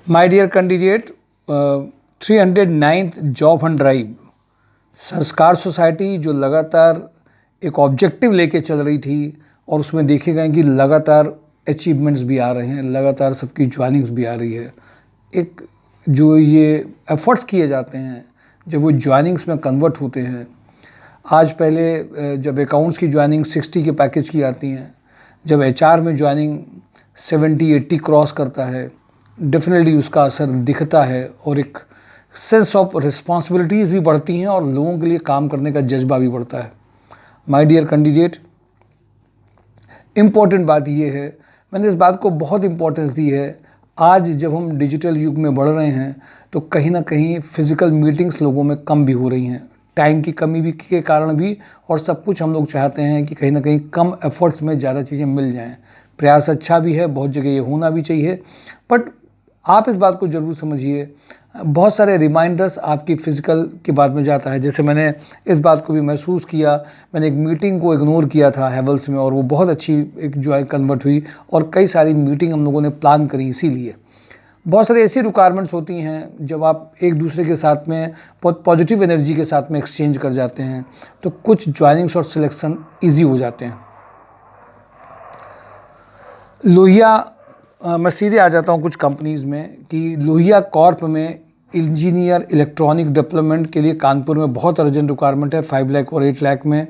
My dear candidate, 309th job hunt drive Sanskar society जो लगातार एक ऑब्जेक्टिव लेके चल रही थी और उसमें देखे गए कि लगातार अचीवमेंट्स भी आ रहे हैं, लगातार सबकी ज्वाइनिंग्स भी आ रही है। एक जो ये एफर्ट्स किए जाते हैं जब वो ज्वाइनिंग्स में कन्वर्ट होते हैं। आज पहले जब अकाउंट्स की ज्वाइनिंग 60 के पैकेज की आती हैं, जब एचआर में ज्वाइनिंग 70-80 क्रॉस करता है, डेफिनेटली उसका असर दिखता है और एक सेंस ऑफ रिस्पॉन्सिबिलिटीज़ भी बढ़ती हैं और लोगों के लिए काम करने का जज्बा भी बढ़ता है। माय डियर कैंडिडेट, इम्पॉर्टेंट बात यह है, मैंने इस बात को बहुत इम्पोर्टेंस दी है। आज जब हम डिजिटल युग में बढ़ रहे हैं तो कहीं ना कहीं फिज़िकल मीटिंग्स लोगों में कम भी हो रही हैं, टाइम की कमी भी के कारण भी, और सब कुछ हम लोग चाहते हैं कि कहीं ना कहीं कम एफर्ट्स में ज़्यादा चीज़ें मिल जाएं। प्रयास अच्छा भी है, बहुत जगह ये होना भी चाहिए, बट आप इस बात को ज़रूर समझिए, बहुत सारे रिमाइंडर्स आपकी फ़िज़िकल के बाद में जाता है। जैसे मैंने इस बात को भी महसूस किया, मैंने एक मीटिंग को इग्नोर किया था हैवेल्स में और वो बहुत अच्छी एक जो कन्वर्ट हुई, और कई सारी मीटिंग हम लोगों ने प्लान करी। इसीलिए बहुत सारी ऐसी रिक्वायरमेंट्स होती हैं जब आप एक दूसरे के साथ में बहुत पॉजिटिव एनर्जी के साथ में एक्सचेंज कर जाते हैं तो कुछ ज्वाइनिंग्स और सिलेक्शन ईजी हो जाते हैं। लोहिया, मैं सीधे आ जाता हूँ कुछ कंपनीज़ में कि लोहिया कॉर्प में इंजीनियर इलेक्ट्रॉनिक डेवलपमेंट के लिए कानपुर में बहुत अर्जेंट रिक्वायरमेंट है, 5 लाख और 8 लाख में।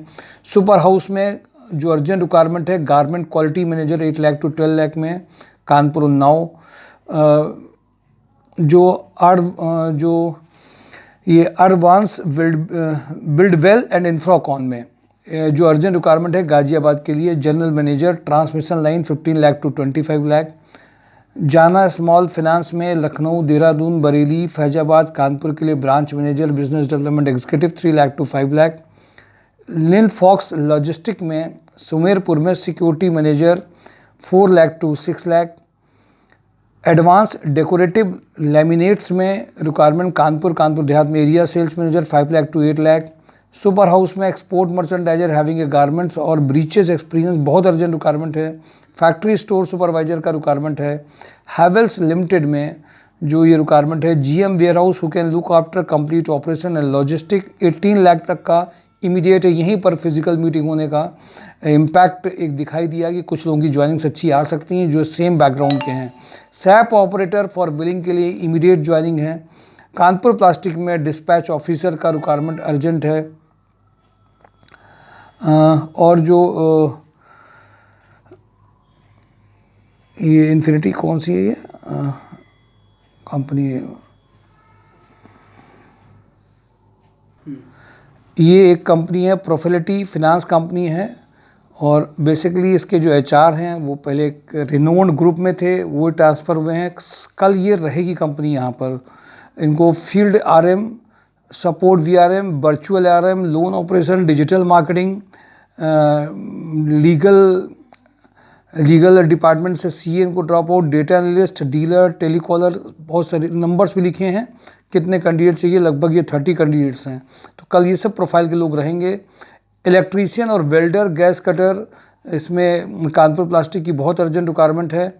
सुपर हाउस में जो अर्जेंट रिक्वायरमेंट है, garment quality manager 8 lakh to 12 lakh में, कानपुर उन्नाव। जो ये advance build well and infracon में जो अर्जेंट रिक्वायरमेंट है गाजियाबाद के लिए, general manager transmission line 15 lakh to 25 lakh. Jana small finance में लखनऊ, देहरादून, बरेली, फैजाबाद, कानपुर के लिए branch manager business development executive 3 lakh to 5 lakh. Linfox logistic में सुमेरपुर में security manager 4 lakh to 6 lakh. Advance decorative laminates में रिक्वायरमेंट कानपुर देहात में area sales manager 5 lakh to 8 lakh. Super house में export merchandiser having a garments और breeches experience, बहुत अर्जेंट रिक्वायरमेंट है। Factory store supervisor का requirement है। हैवेल्स लिमिटेड में जो ये रिक्वायरमेंट है, GM warehouse who can look after complete operation and logistic, 18 lakh तक का इमीडिएट है। यहीं पर फिजिकल मीटिंग होने का इम्पैक्ट एक दिखाई दिया कि कुछ लोगों की ज्वाइनिंग्स अच्छी आ सकती हैं जो सेम बैकग्राउंड के हैं। सैप ऑपरेटर फॉर विलिंग के लिए इमीडिएट ज्वाइनिंग है। कानपुर प्लास्टिक में डिस्पैच ऑफिसर का रिक्वायरमेंट अर्जेंट है। और जो ये इन्फिनिटी कौन सी है, ये कंपनी है, ये एक कंपनी है, प्रोफिलिटी फिनांस कंपनी है, और बेसिकली इसके जो एचआर हैं वो पहले एक रिनोन्ड ग्रुप में थे, वो ट्रांसफ़र हुए हैं। कल ये रहेगी कंपनी यहाँ पर। इनको field RM, support VRM, virtual RM, loan operation, digital marketing, legal department से सीए इनको drop out, data analyst, dealer, telecaller, बहुत सारे नंबर्स भी लिखे हैं। कितने कैंडिडेट चाहिए, लगभग ये 30 कैंडिडेट्स हैं। तो कल ये सब प्रोफाइल के लोग रहेंगे। इलेक्ट्रीशियन और वेल्डर, गैस कटर, इसमें कानपुर प्लास्टिक की बहुत अर्जेंट रिक्वायरमेंट है।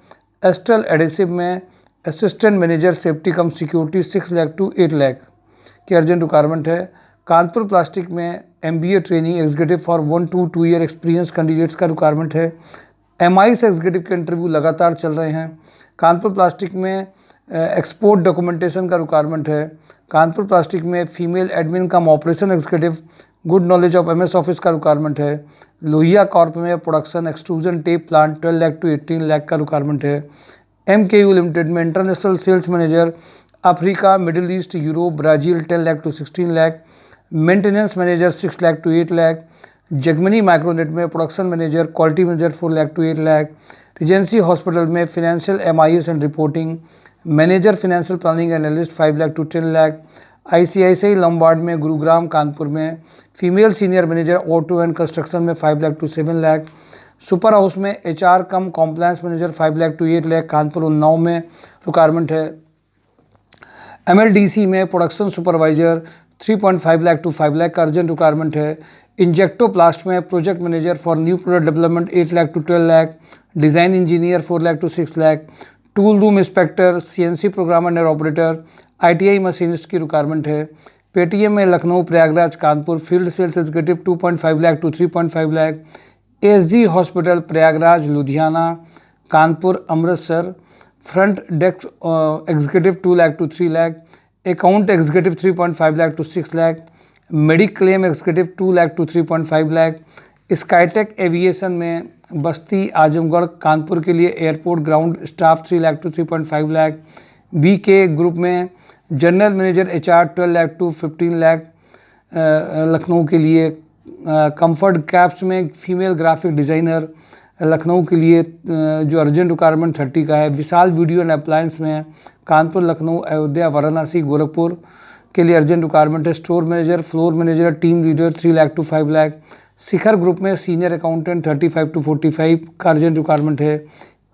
एस्ट्रल एडेसिव में assistant manager safety cum security 6 lakh to 8 lakh की अर्जेंट रिक्वायरमेंट है। कानपुर प्लास्टिक में MBA training executive for 1 to 2 year experience candidates का रिक्वायरमेंट है। एमआईएस एग्जीक्यूटिव के इंटरव्यू लगातार चल रहे हैं। कानपुर प्लास्टिक में एक्सपोर्ट डॉक्यूमेंटेशन का रिक्वायरमेंट है। कानपुर प्लास्टिक में female admin cum operation executive, good knowledge of MS office का रिक्वायरमेंट है। लोहिया कॉर्प में production extrusion tape plant 12 lakh to 18 lakh का रिक्वायरमेंट है। एमकेयू लिमिटेड में international sales manager Africa, middle east, Europe, Brazil 10 lakh to 16 lakh. Maintenance manager 6 lakh to 8 lakh. Jagmani micronet में production manager, quality manager 4 lakh to 8 lakh. Regency hospital में financial MIS and reporting manager, financial planning analyst 5 lakh to 10 lakh. ICICI Lombard में गुरुग्राम कानपुर में female senior manager auto and construction में 5 lakh to 7 lakh. Super house में HR cum compliance manager 5 lakh to 8 lakh Kanpur Unnao में requirement है। MLDC में production supervisor 3.5 lakh to 5 lakh का urgent requirement है। Injectoplast में project manager for new product development 8 lakh to 12 lakh. Design engineer 4 lakh to 6 lakh. Tool room inspector, CNC programmer and operator, ITI machinist की requirement है। Paytm में Lucknow, Prayagraj, Kanpur field sales executive 2.5 lakh to 3.5 lakh. SG hospital Prayagraj, Ludhiana, Kanpur, Amritsar front desk executive 2 lakh to 3 lakh. Account executive 3.5 lakh to 6 lakh. Mediclaim executive 2 lakh to 3.5 lakh. Skytech aviation में बस्ती, आजमगढ़, कानपुर के लिए airport ground staff 3 lakh to 3.5 lakh. BK group में general manager HR 12 lakh to 15 lakh Lucknow के लिए। Comfort caps में female graphic designer Lucknow के लिए जो अर्जेंट रिक्वायरमेंट 30 का है। विशाल वीडियो एंड अप्लायंस में कानपुर, लखनऊ, अयोध्या, वाराणसी, गोरखपुर के लिए अर्जेंट रिक्वायरमेंट है। Store manager, floor manager, team leader 3 lakh to 5 lakh. Shikhar group में सीनियर अकाउंटेंट 35 टू 45 का अर्जेंट रिक्वायरमेंट है।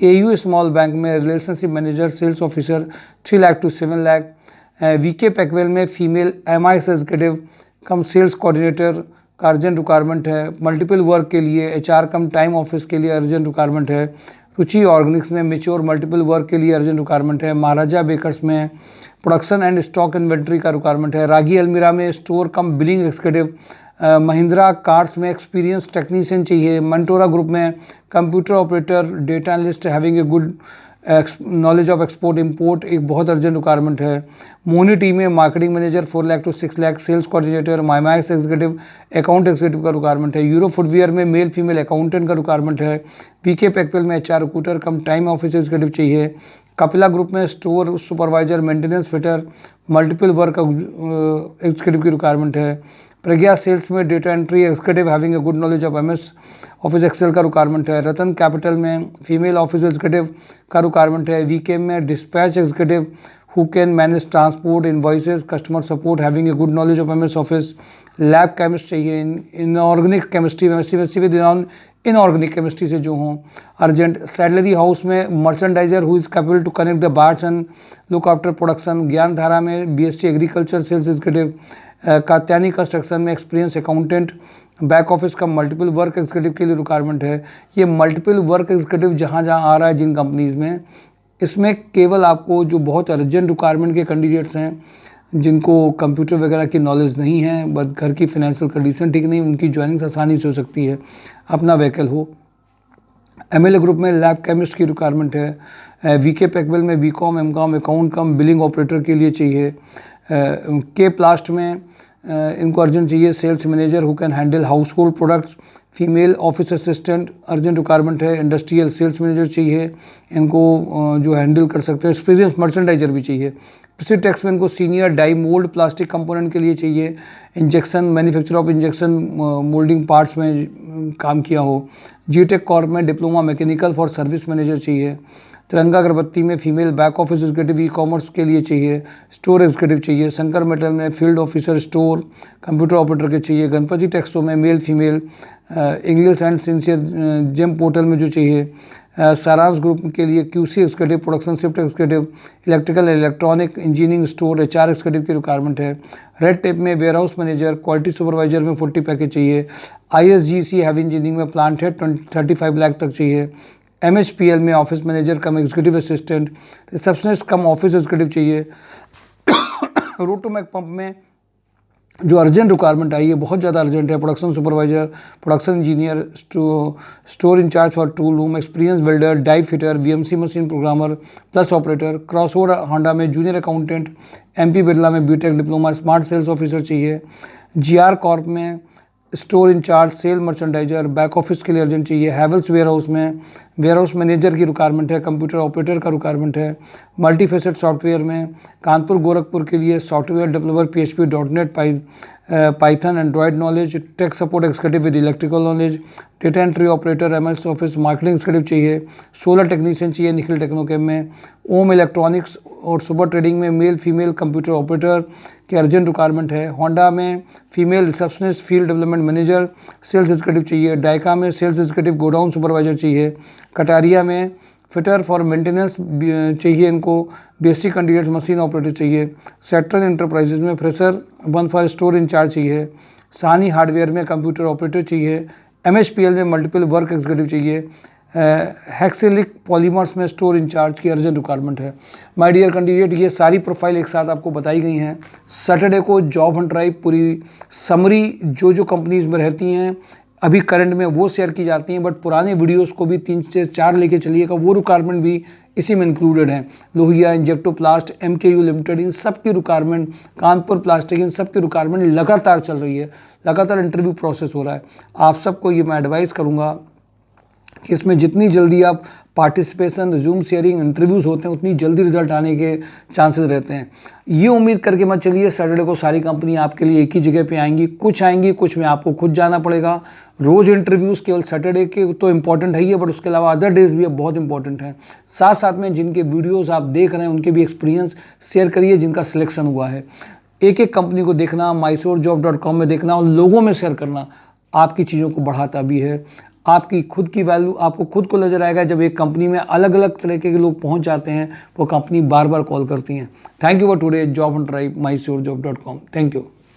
एयू स्मॉल बैंक में relationship manager, sales officer 3 lakh to 7 lakh. VK Packwell में female MIS executive cum sales coordinator का urgent requirement है। Multiple work के लिए HR कम time office के लिए अर्जेंट रिक्वायरमेंट है। रुचि ऑर्गेनिक्स में मेच्योर मल्टीपल वर्क के लिए अर्जेंट रिक्वायरमेंट है। महाराजा बेकर्स में प्रोडक्शन एंड स्टॉक इन्वेंट्री का रिक्वायरमेंट है। रागी अलमीरा में store cum billing executive. Mahindra cars में एक्सपीरियंस टेक्नीशियन चाहिए। मंटोरा ग्रुप में computer operator, data analyst having a good knowledge of export import एक बहुत अर्जेंट रिक्वायरमेंट है। मोनी टीम में marketing manager 4 lakh to 6 lakh. Sales coordinator, माइमैक्स executive, account executive का requirement है। Euro footwear में मेल फीमेल अकाउंटेंट का requirement है। वीके पैकवेल में HR recruiter cum time office executive चाहिए। कपिला ग्रुप में store supervisor, maintenance fitter, multiple work executive की requirement है। प्रज्ञा सेल्स में data entry executive having a good knowledge of MS office excel का requirement है। Ratan capital में female office executive का requirement है। वीके में dispatch executive who can manage transport, invoices, customer support having a good knowledge of MS office. Lab chemist चाहिए, inorganic chemistry में with inorganic chemistry से जो हों अर्जेंट। सैलरी हाउस में merchandiser who is capable to connect the parts and look after production. Gyandhara में BSc agriculture sales executive. Katyani construction में experience accountant. Back office का multiple work executive के लिए रिक्वायरमेंट है। ये मल्टीपल वर्क एग्जीक्यूटिव जहाँ जहाँ आ रहा है जिन कंपनीज़ में, इसमें केवल आपको जो बहुत अर्जेंट रिक्वायरमेंट के कैंडिडेट्स हैं जिनको कंप्यूटर वगैरह की नॉलेज नहीं है, बट घर की फाइनेंशियल कंडीशन ठीक नहीं, उनकी ज्वाइनिंग आसानी से हो सकती है, अपना व्हीकल हो। एमएलए ग्रुप में लैब केमिस्ट की रिक्वायरमेंट है। वीके पैकवेल में BCom, MCom, account cum billing operator के लिए चाहिए। के प्लास्ट में इनको अर्जेंट चाहिए sales manager who can handle household products. Female office assistant urgent requirement है। इंडस्ट्रियल सेल्स मैनेजर चाहिए, इनको जो हैंडल कर सकते हैं। एक्सपीरियंस मर्चेंडाइजर भी चाहिए। प्रिसी टेक्स में इनको senior die mould plastic component के लिए चाहिए। Injection manufacture of injection moulding parts में काम किया हो। जीटेक कॉर्प में diploma mechanical for service manager चाहिए। तिरंगा अगरबत्ती में female back office executive e commerce के लिए चाहिए। स्टोर एग्जीक्यूटिव चाहिए। शंकर मेटल में field officer store computer operator के चाहिए। गणपति टेक्सटो में male female English and sincere gem portal में जो चाहिए। सारांश ग्रुप के लिए QC executive, production shift executive, electrical electronic engineering store HR executive की रिक्वायरमेंट है। रेड टेप में warehouse manager, quality supervisor में 40 पैकेज चाहिए। आईएसजीसी हैवी इंजीनियरिंग में प्लांट हेड 35 लाख तक चाहिए। एमएचपीएल में office manager cum executive assistant, receptionist cum office executive चाहिए। रोटोमैक पंप में जो अर्जेंट रिक्वायरमेंट आई है, बहुत ज़्यादा अर्जेंट है। Production supervisor, production engineer, store incharge for tool room, experience builder, die fitter, VMC machine programmer plus operator. Crossover Honda में junior accountant, MP Birla में BTech diploma, smart sales officer चाहिए। GR corp में store incharge, sale merchandiser, back office के लिए urgent चाहिए। Havells warehouse में warehouse manager की requirement है। कंप्यूटर ऑपरेटर का रिक्वायरमेंट है। मल्टीफेसेट सॉफ्टवेयर में कानपुर गोरखपुर के लिए software developer, PHP, dot net, python, android knowledge, tech support executive with electrical knowledge, data entry operator, MS office, marketing executive चाहिए। Solar technician चाहिए Nikhil Technochem में। ओम इलेक्ट्रॉनिक्स और सुपर ट्रेडिंग में मेल फीमेल कंप्यूटर ऑपरेटर के urgent requirement है। Honda में female receptionist, field development manager, sales executive चाहिए। डाइका में सेल्स एग्जीक्यूटिव, गोडाउन सुपरवाइजर चाहिए। कटारिया में फिटर फॉर मेंटेनेंस चाहिए इनको। बेसिक कैंडिडेट मशीन ऑपरेटर चाहिए। सेक्ट्रल इंटरप्राइजेज में फ्रेशर 1 फॉर स्टोर इंचार्ज चाहिए। सानी हार्डवेयर में कंप्यूटर ऑपरेटर चाहिए। एमएचपीएल में मल्टीपल वर्क एग्जीक्यूटिव चाहिए। हेक्सिलिक पॉलीमर्स में स्टोर इंचार्ज की अर्जेंट रिक्वायरमेंट है। माय डियर कैंडिडेट, ये सारी प्रोफाइल एक साथ आपको बताई गई हैं। सैटरडे को जॉब हंट ड्राइव पूरी समरी जो कंपनीज़ में रहती हैं अभी करंट में वो शेयर की जाती हैं, बट पुराने वीडियोस को भी 3 से 4 लेके चलिएगा, वो रिक्वायरमेंट भी इसी में इंक्लूडेड हैं। लोहिया, इंजेक्टोप्लास्ट, MKU लिमिटेड, इन सब की रिक्वायरमेंट, कानपुर प्लास्टिक, इन सब की रिक्वायरमेंट लगातार चल रही है, लगातार इंटरव्यू प्रोसेस हो रहा है। आप सबको ये मैं एडवाइस करूँगा कि इसमें जितनी जल्दी आप पार्टिसिपेशन, रिज्यूम शेयरिंग, इंटरव्यूज़ होते हैं, उतनी जल्दी रिजल्ट आने के चांसेस रहते हैं। ये उम्मीद करके मत चलिए सैटरडे को सारी कंपनी आपके लिए एक ही जगह पे आएंगी, कुछ में आपको खुद जाना पड़ेगा। रोज़ इंटरव्यूज़ केवल सैटरडे के तो इंपॉर्टेंट है ही है, बट उसके अलावा अदर डेज भी अब बहुत इंपॉर्टेंट हैं। साथ साथ में जिनके वीडियोज़ आप देख रहे हैं उनके भी एक्सपीरियंस शेयर करिए जिनका सिलेक्शन हुआ है। एक एक कंपनी को देखना, mysourjob.com में देखना और लोगों में शेयर करना आपकी चीज़ों को बढ़ाता भी है। आपकी खुद की वैल्यू आपको खुद को नजर आएगा जब एक कंपनी में अलग अलग तरीके के लोग पहुंच जाते हैं, वो कंपनी बार बार कॉल करती हैं। Thank you for today job hunt drive mysourjob.com। Thank you.